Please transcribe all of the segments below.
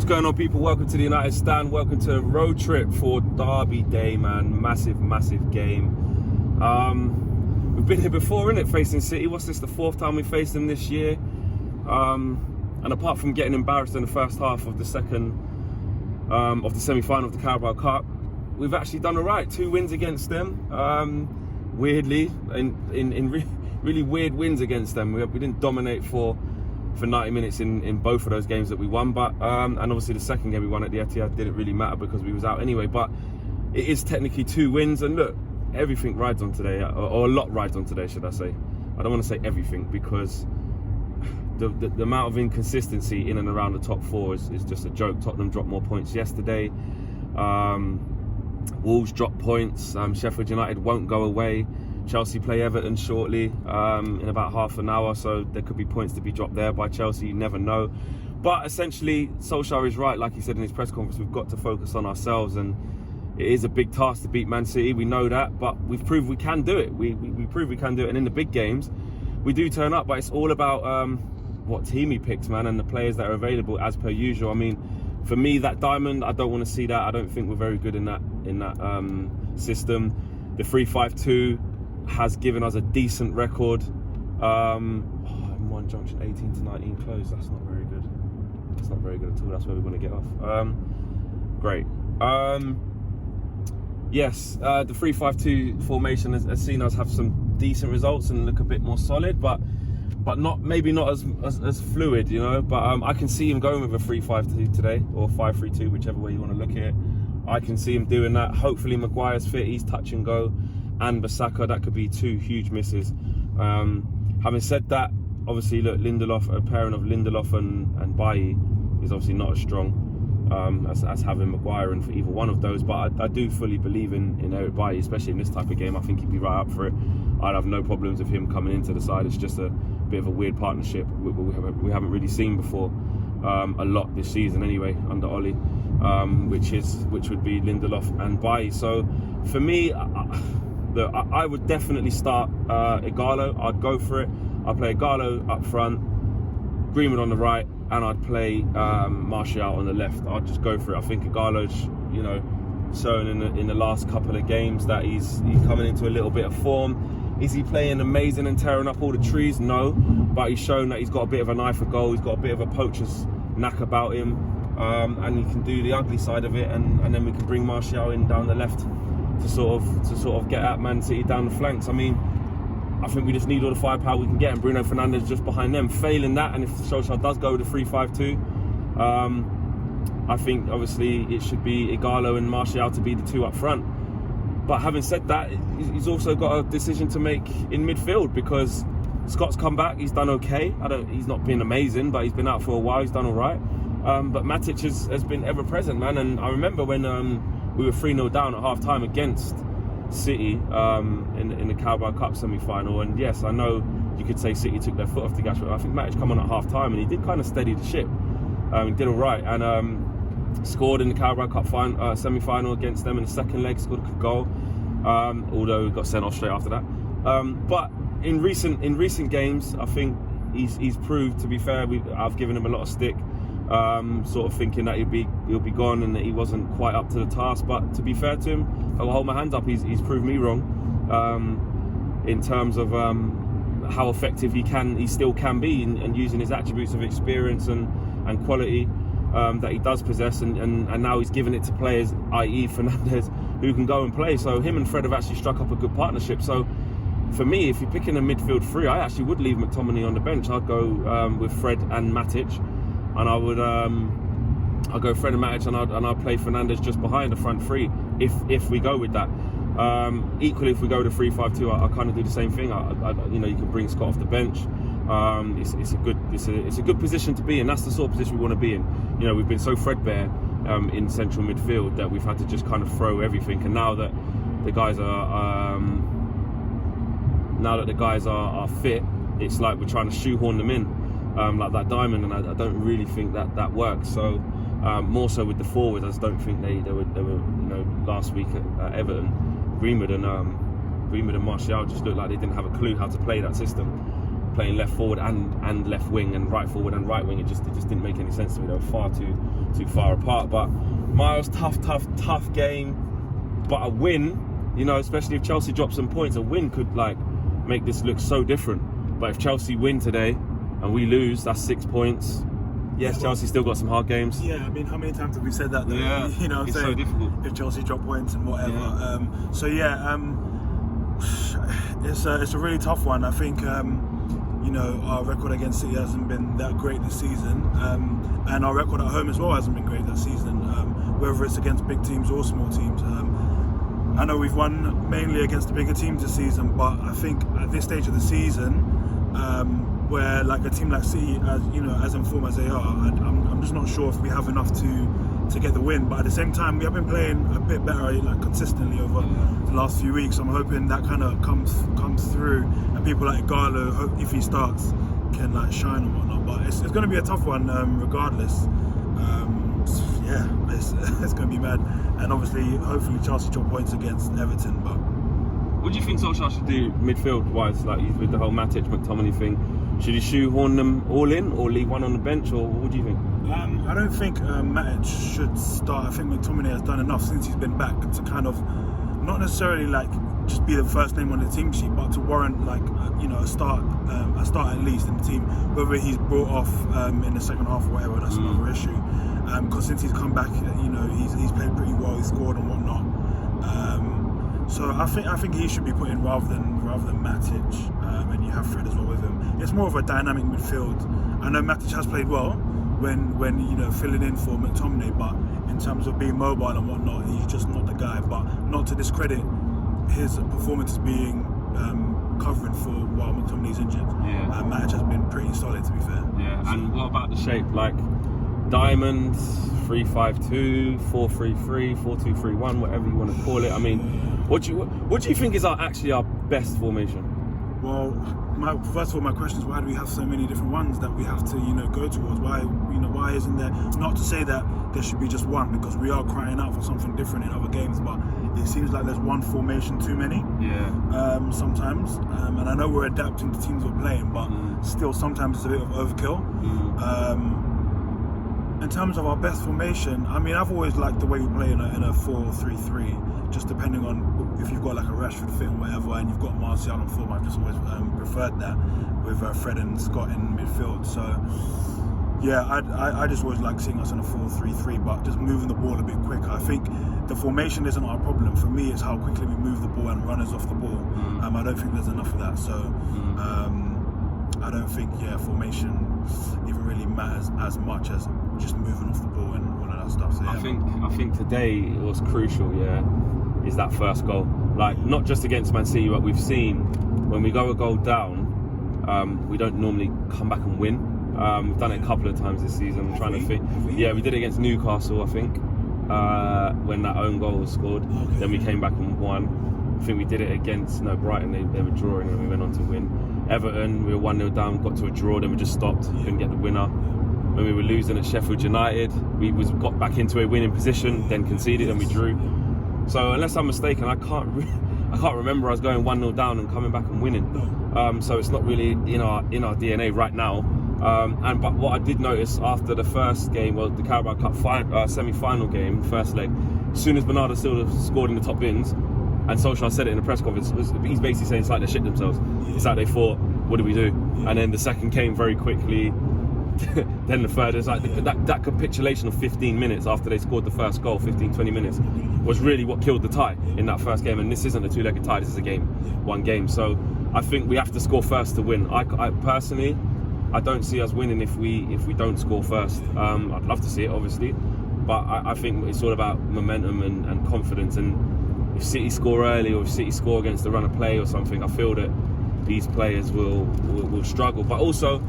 going on, people? Welcome to the United Stand. Welcome to the road trip for Derby Day, man. Massive game. We've been here before, innit? Facing City. What's this? The fourth time we faced them this year. And apart from getting embarrassed in the first half of the semi-final of the Carabao Cup, we've actually done all right. 2 wins against them. Weirdly, in really weird wins against them. We didn't dominate for 90 minutes in both of those games that we won, but and obviously the second game we won at the Etihad didn't really matter because we was out anyway. But it is technically 2 wins, and look, everything rides on today, or a lot rides on today, should I say. I don't want to say everything because the amount of inconsistency in and around the top 4 is just a joke. Tottenham dropped more points yesterday. Wolves dropped points. Sheffield United won't go away. Chelsea play Everton shortly in about half an hour, so there could be points to be dropped there by Chelsea. You never know. But essentially, Solsjkaer is right. Like he said in his press conference, we've got to focus on ourselves, and it is a big task to beat Man City. We know that, but we've proved we can do it. We proved we can do it, and in the big games, we do turn up. But it's all about what team he picks, man, and the players that are available as per usual. I mean, for me, that diamond, I don't want to see that. I don't think we're very good in that system. The 3-5-2 has given us a decent record. M1 junction 18 to 19 closed. That's not very good. That's not very good at all. That's where we want to get off. Great. Yes, the 3-5-2 formation has seen us have some decent results and look a bit more solid, but maybe not as fluid, you know. But I can see him going with a 3-5-2 today, or 5-3-2, whichever way you want to look at it. I can see him doing that. Hopefully Maguire's fit. He's touch and go. And Bissaka, that could be 2 huge misses. Having said that, obviously, look, Lindelof, a pairing of Lindelof and Bailly is obviously not as strong as having Maguire in for either one of those. But I do fully believe in Eric Bailly, especially in this type of game. I think he'd be right up for it. I'd have no problems with him coming into the side. It's just a bit of a weird partnership we haven't really seen before a lot this season anyway under Oli, which would be Lindelof and Bailly. So for me, I would definitely start Ighalo. I'd go for it. I'd play Ighalo up front, Greenwood on the right, and I'd play Martial on the left. I'd just go for it. I think Ighalo's, you know, shown in the last couple of games that he's coming into a little bit of form. Is he playing amazing and tearing up all the trees? No, but he's shown that he's got a bit of an eye for goal. He's got a bit of a poacher's knack about him, and he can do the ugly side of it. And then we can bring Martial in down the left to sort of get at Man City down the flanks. I mean, I think we just need all the firepower we can get, and Bruno Fernandes just behind them. Failing that, and if Solskjaer does go with the 3-5-2, I think obviously it should be Ighalo and Martial to be the 2 up front. But having said that, he's also got a decision to make in midfield, because Scott's come back. He's done okay. He's not been amazing, but he's been out for a while. He's done all right. But Matic has been ever present, man. And I remember when we were 3-0 down at half time against City in the Carabao Cup semi-final, and yes, I know you could say City took their foot off the gas, but I think Matic come on at half time and he did kind of steady the ship. He did all right, and scored in the Carabao Cup semi-final against them in the second leg, scored a good goal, although he got sent off straight after that. But in recent games, I think he's proved, to be fair, I've given him a lot of stick, sort of thinking that he'll be gone and that he wasn't quite up to the task. But to be fair to him, I'll hold my hands up. He's proved me wrong in terms of how effective he still can be in using his attributes of experience and quality that he does possess, and now he's giving it to players, i.e. Fernandes, who can go and play. So him and Fred have actually struck up a good partnership. So for me, if you're picking a midfield 3, I actually would leave McTominay on the bench. I'd go with Fred and Matic, and I'll go Fred and Matic, and I'll play Fernandes just behind the front 3 if we go with that. Equally, if we go to 3-5-2, I kind of do the same thing. You know, you can bring Scott off the bench. It's a good position to be in. That's the sort of position we want to be in. You know, we've been so threadbare in central midfield that we've had to just kind of throw everything. And now that the guys are fit, it's like we're trying to shoehorn them in like that diamond, and I don't really think that works. So more so with the forwards, I just don't think they were you know, last week at Everton, Greenwood and Martial just looked like they didn't have a clue how to play that system. playing left forward and left wing and right forward and right wing. It just didn't make any sense to me. They were far too far apart. But Miles, tough game. But a win, you know, especially if Chelsea drop some points, a win could like make this look so different. But if Chelsea win today and we lose, that's 6 points. Yes, Chelsea still got some hard games. Yeah, I mean, how many times have we said that? Though? Yeah, you know what I'm saying? So difficult. If Chelsea drop points and whatever. Yeah. It's a really tough one. I think, you know, our record against City hasn't been that great this season. And our record at home as well hasn't been great this season, whether it's against big teams or small teams. I know we've won mainly against the bigger teams this season, but I think at this stage of the season, where like a team like City, as in form as they are, I'm just not sure if we have enough to get the win. But at the same time, we have been playing a bit better, like consistently over the last few weeks. I'm hoping that kind of comes through, and people like Calder, if he starts, can like shine and whatnot. But it's going to be a tough one, regardless. It's going to be mad, and obviously, hopefully, Chelsea drop points against Everton. But what do you think Solsjkaer should do midfield-wise, like with the whole Matic, McTominay thing? Should he shoehorn them all in, or leave one on the bench, or what do you think? I don't think Matic should start. I think McTominay has done enough since he's been back to kind of not necessarily like just be the first name on the team sheet, but to warrant like a start at least in the team. Whether he's brought off in the second half or whatever, that's another issue. Because since he's come back, he's played pretty well. He's scored and whatnot. So I think he should be put in rather than Matic, and you have Fred as well with him. It's more of a dynamic midfield. I know Matic has played well when filling in for McTominay, but in terms of being mobile and whatnot, he's just not the guy. But not to discredit his performance being covering for while McTominay's injured. Yeah. Matic has been pretty solid, to be fair. Yeah. So. And what about the shape? Like diamond, 3-5-2, 4-3-3, 4-2-3-1, whatever you want to call it. I mean, what do you think is actually our best formation? Well, first of all, my question is, why do we have so many different ones that we have to go towards? Why isn't there? Not to say that there should be just one, because we are crying out for something different in other games, but it seems like there's one formation too many. Yeah. Sometimes, and I know we're adapting to teams we're playing, but still sometimes it's a bit of overkill. In terms of our best formation, I mean, I've always liked the way we play in a 4-3-3, just depending on if you've got like a Rashford fit and whatever, and you've got Martial on form. I've just always preferred that with Fred and Scott in midfield. So yeah, I just always like seeing us in a 4-3-3, but just moving the ball a bit quicker. I think the formation isn't our problem. For me, it's how quickly we move the ball and runners off the ball. I don't think there's enough of that. So I don't think formation even really matters as much as just moving off the ball and all of that stuff. So, yeah. I think today it was crucial. Is that first goal, like not just against Man City, but we've seen when we go a goal down, we don't normally come back and win. We've done it a couple of times this season. I'm trying to think. Yeah, we did it against Newcastle, I think, when that own goal was scored. Okay. Then we came back and won. I think we did it against Brighton. They were drawing and we went on to win. Everton, we were 1-0 down, got to a draw, then we just stopped, couldn't get the winner. When we were losing at Sheffield United, we got back into a winning position, then conceded and we drew. So unless I'm mistaken, I can't remember us going 1-0 down and coming back and winning. So it's not really in our DNA right now. But what I did notice after the first game, well, the Carabao Cup semi-final game, first leg, as soon as Bernardo Silva scored in the top bins, and Solskjaer said it in the press conference, he's basically saying it's like they shit themselves. It's like they thought, what do we do? And then the second came very quickly. Then the third, is like that capitulation of 15 minutes after they scored the first goal, 15-20 minutes, was really what killed the tie in that first game. And this isn't a two-legged tie, this is one game. So I think we have to score first to win. I personally, I don't see us winning if we don't score first. I'd love to see it, obviously, but I think it's all about momentum and confidence. And if City score early, or if City score against the run of play or something, I feel that these players will struggle. But also,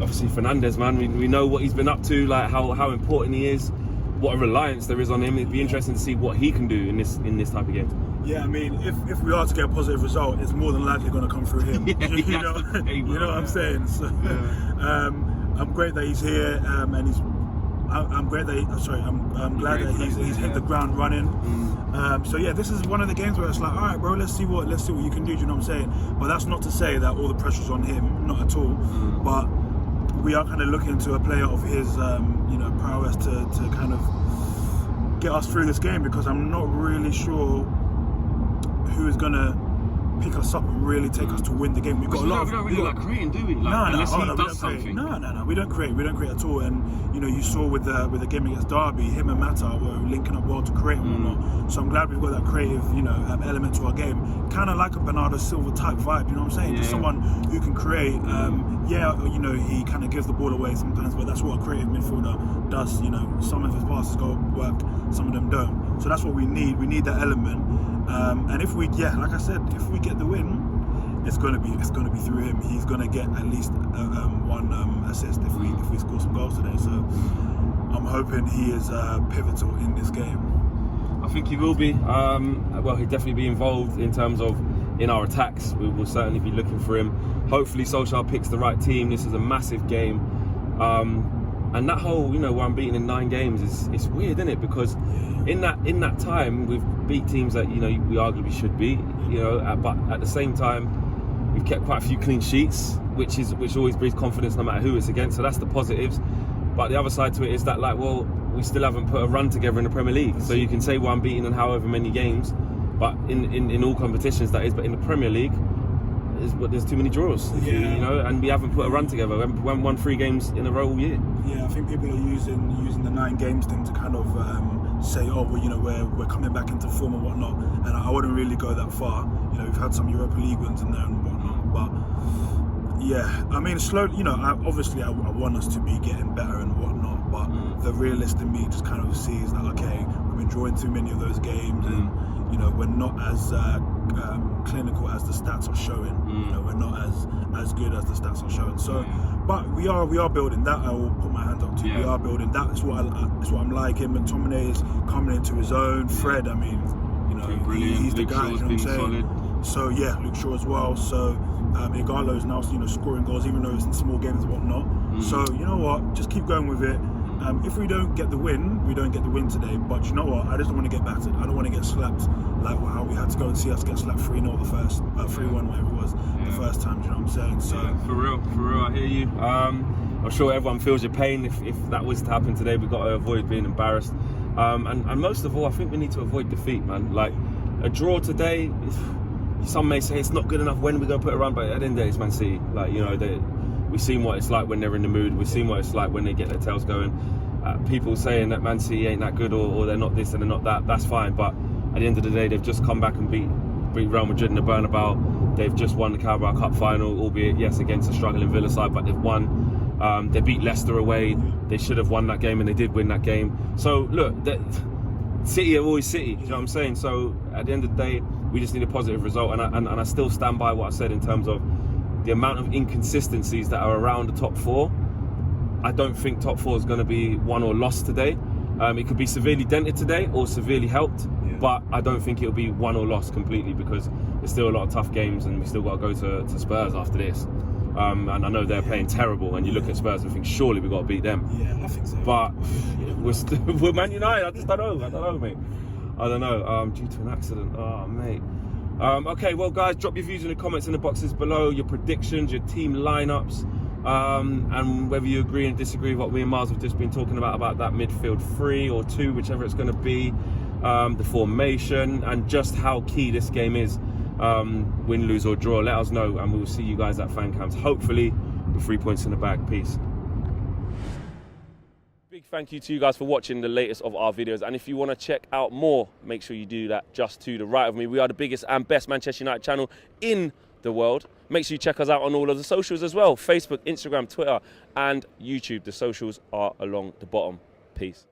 obviously, Fernandes, man, we know what he's been up to, like how important he is, what a reliance there is on him. It'd be interesting to see what he can do in this type of game. Yeah, I mean, if we are to get a positive result, it's more than likely going to come through him. You know what I'm saying? So, I'm great that he's here, and he's I'm glad that he's hit the ground running. So yeah, this is one of the games where it's like, all right, bro, let's see what you can do. Do you know what I'm saying? But that's not to say that all the pressure's on him, not at all. But we are kind of looking to a player of his, prowess to kind of get us through this game, because I'm not really sure who is gonna pick us up and really take us to win the game. We've got a lot. We don't really like creating, do we? Unless he does something. No. We don't create at all. And you saw with the game against Derby, him and Mata were linking up well to create and whatnot. So I'm glad we've got that creative, element to our game. Kind of like a Bernardo Silva type vibe. You know what I'm saying? Yeah. Just someone who can create. He kind of gives the ball away sometimes, but that's what a creative midfielder does. Some of his passes go work, some of them don't. So that's what we need. We need that element. And if we, like I said, if we get the win, it's gonna be through him. He's gonna get at least one assist if we score some goals today. So I'm hoping he is pivotal in this game. I think he will be. He'll definitely be involved in terms of in our attacks. We will certainly be looking for him. Hopefully Solsjkaer picks the right team. This is a massive game. And that whole, where I'm beaten in 9 games it's weird, isn't it? Because in that time we've beat teams that we arguably should beat, but at the same time we've kept quite a few clean sheets, which always breeds confidence no matter who it's against. So that's the positives. But the other side to it is that we still haven't put a run together in the Premier League. So you can say we're unbeaten in however many games, but in all competitions that is. But in the Premier League, there's too many draws, and we haven't put a run together. We haven't won 3 games in a row all year. Yeah, I think people are using the 9 games thing to kind of say, we're coming back into form and whatnot. And I wouldn't really go that far. We've had some Europa League wins in there and whatnot, but yeah, I mean, slowly. I want us to be getting better and whatnot. But the realist in me just kind of sees that we've been drawing too many of those games, and we're not as clinical as the stats are showing. We're not as good as the stats are showing. So, but we are building. That I will put my hands up to. We are building. That's what I'm liking. McTominay is coming into his own. Fred, he's the guy. You know what I'm saying? Solid. So yeah, Luke Shaw as well. So Igalo's now scoring goals, even though it's in small games and whatnot. So you know what? Just keep going with it. If we don't get the win, we don't get the win today. But you know what? I just don't want to get battered. I don't want to get slapped like how we had to go and see us get slapped 3-0 the first, 3-1, whatever it was, the first time. Do you know what I'm saying? So for real, I hear you. I'm sure everyone feels your pain. If that was to happen today, we've got to avoid being embarrassed. And most of all, I think we need to avoid defeat, man. Like a draw today. Some may say it's not good enough. When we're going to put it around, but at the end of the day, it's Man City. We've seen what it's like when they're in the mood. We've seen what it's like when they get their tails going. People saying that Man City ain't that good or they're not this and they're not that, that's fine. But at the end of the day, they've just come back and beat Real Madrid in the Bernabeu. They've just won the Carabao Cup final, albeit, yes, against a struggling Villa side, but they've won. They beat Leicester away. They should have won that game, and they did win that game. So, look, City are always City, you know what I'm saying? So, at the end of the day, we just need a positive result. And I still stand by what I said in terms of the amount of inconsistencies that are around the top 4. I don't think top 4 is going to be won or lost today. It could be severely dented today or severely helped, but I don't think it'll be won or lost completely, because there's still a lot of tough games and we still got to go to Spurs after this. And I know they're playing terrible, and you look at Spurs and think, surely we've got to beat them. Yeah, I think so. But we're Man United. I just don't know, mate. I don't know, due to an accident. Oh, mate. Okay, well, guys, drop your views in the comments in the boxes below, your predictions, your team lineups, and whether you agree and disagree with what me and Mars have just been talking about that midfield 3 or 2, whichever it's going to be, the formation, and just how key this game is, win, lose or draw. Let us know, and we will see you guys at fan camps, hopefully with 3 points in the bag. Peace. Big thank you to you guys for watching the latest of our videos, and if you want to check out more, make sure you do that just to the right of me. We are the biggest and best Manchester United channel in the world. Make sure you check us out on all of the socials as well: Facebook, Instagram, Twitter and YouTube. The socials are along the bottom. Peace.